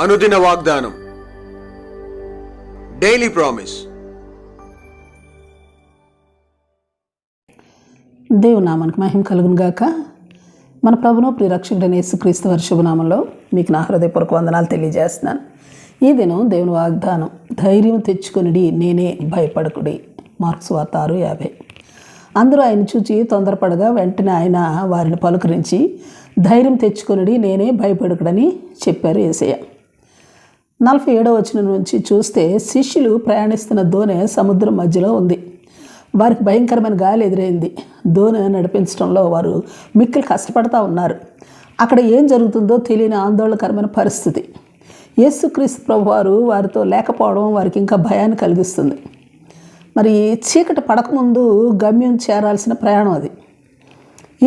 అనుదిన వాగ్దానం, daily promise. దేవుని నామానికి మహిమ కలుగును గాక. మన ప్రభును ప్రియరక్షకుడైన యేసుక్రీస్తు వారి శుభనామంలో మీకు నా హృదయపూర్వక వందనాలు తెలియజేస్తున్నాను. ఈ దినం దేవుని వాగ్దానం, ధైర్యం తెచ్చుకొనిడి, నేనే భయపడకుడి. మార్క్స్ వార్త 6:50. అందరూ ఆయన చూచి తొందరపడగా వెంటనే ఆయన వారిని పలుకరించి, ధైర్యం తెచ్చుకొనిడి, నేనే భయపడకుడని చెప్పారు యేసయ్య. 47వ వచనం నుంచి చూస్తే, శిష్యులు ప్రయాణిస్తున్న దోణె సముద్రం మధ్యలో ఉంది. వారికి భయంకరమైన గాలి ఎదురైంది. దోణె నడిపించడంలో వారు మిక్కిలి కష్టపడతా ఉన్నారు. అక్కడ ఏం జరుగుతుందో తెలియని ఆందోళనకరమైన పరిస్థితి. యేసుక్రీస్తు ప్రభువారు వారితో లేకపోవడం వారికి ఇంకా భయాన్ని కలిగిస్తుంది. మరి చీకటి పడకముందు గమ్యం చేరాల్సిన ప్రయాణం అది.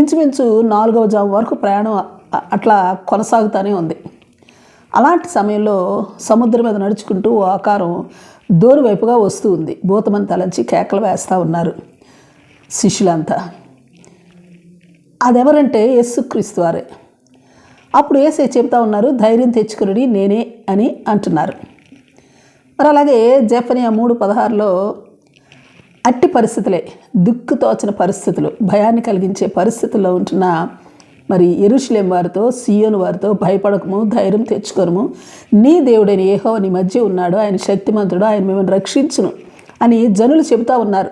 ఇంచుమించు 4వ జాము వరకు ప్రయాణం అట్లా కొనసాగుతూనే ఉంది. అలాంటి సమయంలో సముద్రం మీద నడుచుకుంటూ ఓ ఆకారం దోణి వైపుగా వస్తూ ఉంది. భూతమని తలంచి కేకలు వేస్తూ ఉన్నారు శిష్యులంతా. అదెవరంటే యేసుక్రీస్తు వారే. అప్పుడు యేసయ్య చెబుతా ఉన్నారు, ధైర్యం తెచ్చుకుని నేనే అని అంటున్నారు. మరి అలాగే జెఫన్యా 3:16లో అట్టి పరిస్థితులే, దిక్కుతోచని పరిస్థితులు, భయాన్ని కలిగించే పరిస్థితుల్లో ఉంటున్న మరి యెరూషలేము వారితో, సీయోను వారితో, భయపడకము, ధైర్యం తెచ్చుకోనము, నీ దేవుడైన యెహోవా నీ మధ్య ఉన్నాడు, ఆయన శక్తిమంతుడు, ఆయన మిమ్మల్ని రక్షించును అని జనులు చెబుతూ ఉన్నారు.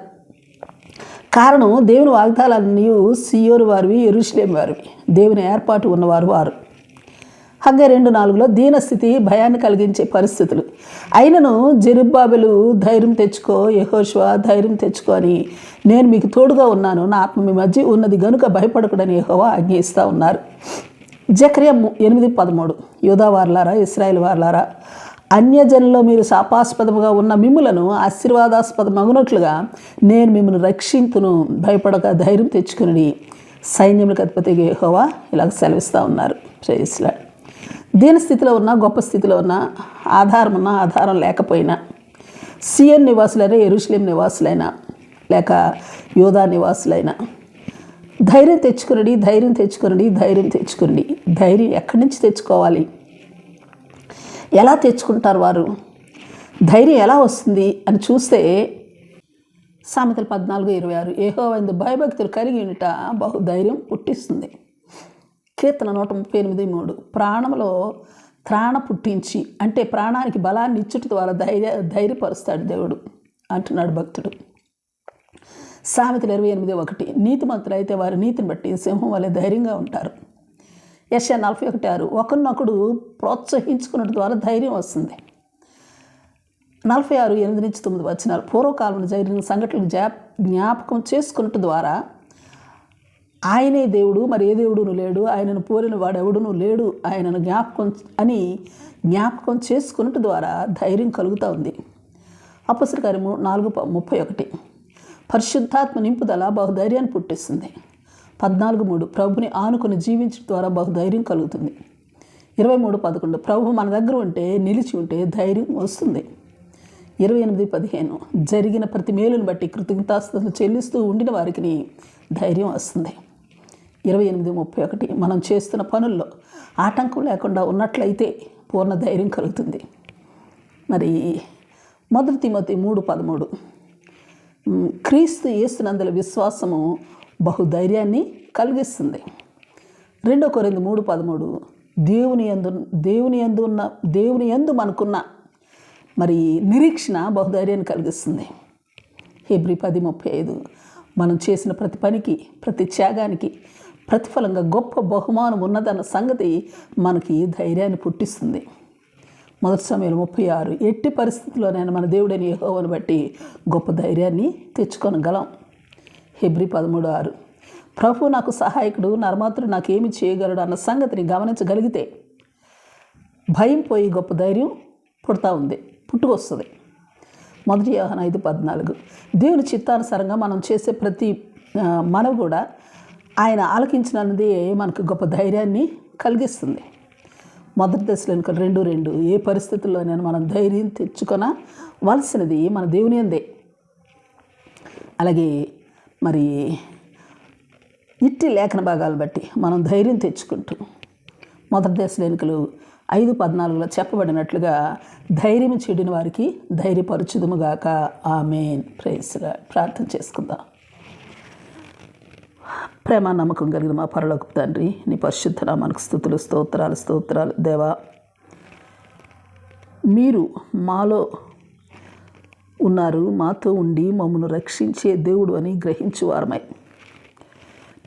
కారణం, దేవుని వాగ్దానాలన్నీ సీయోను వారివి, యెరూషలేము వారివి, దేవుని ఏర్పాటు ఉన్నవారు వారు. హగ్గై 2:4లో దీనస్థితి, భయాన్ని కలిగించే పరిస్థితులు. అయినను జెరుబ్బాబెలు ధైర్యం తెచ్చుకో, యెహోషువ ధైర్యం తెచ్చుకో అని నేను మీకు తోడుగా ఉన్నాను, నా ఆత్మ మీ మధ్య ఉన్నది గనుక భయపడకూడని యెహోవా ఆజ్ఞయిస్తూ ఉన్నారు. జకర్యా 8:13 యూదా వారలారా, ఇశ్రాయేలు వారలారా, అన్యజనుల్లో మీరు శాపాస్పదముగా ఉన్న మిమ్ములను ఆశీర్వాదాస్పదమగునట్లుగా నేను మిమ్మల్ని రక్షింతును, భయపడక ధైర్యం తెచ్చుకుని సైన్యములకు అధిపతి యెహోవా ఇలాగ సెలవిస్తూ ఉన్నారు. ప్రైజ్లార్డ్. దీని స్థితిలో ఉన్న, గొప్ప స్థితిలో ఉన్న, ఆధారం ఉన్న, ఆధారం లేకపోయినా, సియోను నివాసులైనా, యెరూషలేము నివాసులైనా, లేక యూదా నివాసులైనా, ధైర్యం తెచ్చుకుని, ధైర్యం తెచ్చుకుని, ధైర్యం తెచ్చుకుని. ధైర్యం ఎక్కడి నుంచి తెచ్చుకోవాలి? ఎలా తెచ్చుకుంటారు వారు? ధైర్యం ఎలా వస్తుంది అని చూస్తే, సామెతలు 14:26 యెహోవా యందు భయభక్తులు కలిగి ఉండుట బహుధైర్యం పుట్టిస్తుంది. కీర్తన 138:3 ప్రాణంలో త్రాణ పుట్టించి, అంటే ప్రాణానికి బలాన్ని ఇచ్చుట ద్వారా ధైర్యపరుస్తాడు దేవుడు అంటున్నాడు భక్తుడు. సామెతలు 28:1 నీతిమంతులు అయితే వారి నీతిని బట్టి సింహం వలె ధైర్యంగా ఉంటారు. యెషయా 41:6 ఒకరినొకడు ప్రోత్సహించుకున్నట్టు ద్వారా ధైర్యం వస్తుంది. 46:8-9 వచనాలు పూర్వకాలంలో జరిగిన సంఘటనలు జ్ఞాపకం చేసుకున్నట్టు ద్వారా ఆయనే దేవుడు, మరి ఏ దేవుడును లేడు, ఆయనను పోలిన వాడెవడును లేడు, ఆయనను జ్ఞాపకం చేసుకున్నట్టు ద్వారా ధైర్యం కలుగుతూ ఉంది. అపొస్తలుల కార్యము 4:31 పరిశుద్ధాత్మ నింపుదల బహుధైర్యాన్ని పుట్టిస్తుంది. 14:3 ప్రభుని ఆనుకుని జీవించడం ద్వారా బహుధైర్యం కలుగుతుంది. 23:11 ప్రభు మన దగ్గర ఉంటే, నిలిచి ఉంటే ధైర్యం వస్తుంది. 28:15 జరిగిన ప్రతి మేలును బట్టి కృతజ్ఞతాస్తుతులు చెల్లిస్తూ ఉండిన వారికి ధైర్యం వస్తుంది. 28:31 మనం చేస్తున్న పనుల్లో ఆటంకం లేకుండా ఉన్నట్లయితే పూర్ణ ధైర్యం కలుగుతుంది. మరి 1 తిమోతి 3:13 క్రీస్తు యేసునందుల విశ్వాసము బహుధైర్యాన్ని కలిగిస్తుంది. 2 కొరింథీ 3:13 దేవుని యందు మనకున్న మరి నిరీక్షణ బహుధైర్యాన్ని కలిగిస్తుంది. హెబ్రీ 10:35 మనం చేసిన ప్రతి పనికి, ప్రతి త్యాగానికి ప్రతిఫలంగా గొప్ప బహుమానం ఉన్నదన్న సంగతి మనకి ధైర్యాన్ని పుట్టిస్తుంది. 1 సమూయేలు 36 ఎట్టి పరిస్థితుల్లోనైనా మన దేవుడైన యెహోవాను బట్టి గొప్ప ధైర్యాన్ని తెచ్చుకొనగలం. హెబ్రీ 13:6 ప్రభు నాకు సహాయకుడు, నరమాత్రుడు నాకేమి చేయగలడు అన్న సంగతిని గమనించగలిగితే భయం పోయి గొప్ప ధైర్యం పుట్టుకొస్తుంది. 1 యోహాను 5:14 దేవుని చిత్తానుసారంగా మనం చేసే ప్రతి మనవి కూడా ఆయన ఆలకించినది మనకు గొప్ప ధైర్యాన్ని కలిగిస్తుంది. 1 దశలోనికలు 2:2 ఏ పరిస్థితుల్లోనైనా మనం ధైర్యం తెచ్చుకొనవలసినది మన దేవుని యందే. అలాగే మరి ఇట్టి లేఖన భాగాలు బట్టి మనం ధైర్యం తెచ్చుకుంటూ 1 దశలోనికలు 5:14 చెప్పబడినట్లుగా ధైర్యం చెడిన వారికి ధైర్యపరచుదుముగాక. ఆమేన్. Praise lord. ప్రార్థన చేసుకుందాం. ప్రేమ నమ్మకం కలిగిన మా పరలోకపు తండ్రి, నీ పరిశుద్ధ నామానికి స్తుతులు, స్తోత్రాలు దేవా. మీరు మాలో ఉన్నారు, మాతో ఉండి మమ్మల్ని రక్షించే దేవుడు అని గ్రహించువారమై,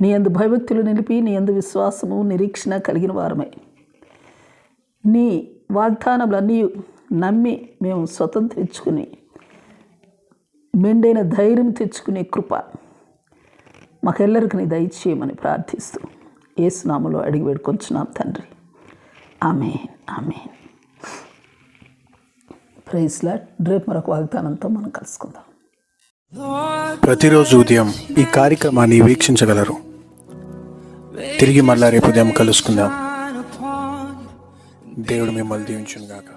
నీ యందు భయభక్తులు నిలిపి నీ యందు విశ్వాసము నిరీక్షణ కలిగిన వారమై, నీ వాగ్దానములన్నీ నమ్మి మేము స్వతంత్రించుకుని మెండైన ధైర్యం తెచ్చుకునే కృప మాకెల్లరికి నీ దయచేయమని ప్రార్థిస్తూ యేసు నామములో అడిగి వేడుకొంచున్నాం తండ్రి. ఆమేన్. ఆమేన్. Praise Lord. రేపు మరొక వాగ్దానంతో మనం కలుసుకుందాం. ప్రతిరోజు ఉదయం ఈ కార్యక్రమాన్ని వీక్షించగలరు. తిరిగి మళ్ళా రేపు ఉదయం కలుసుకుందాం. దేవుడు మిమ్మల్ని దీవించును గాక.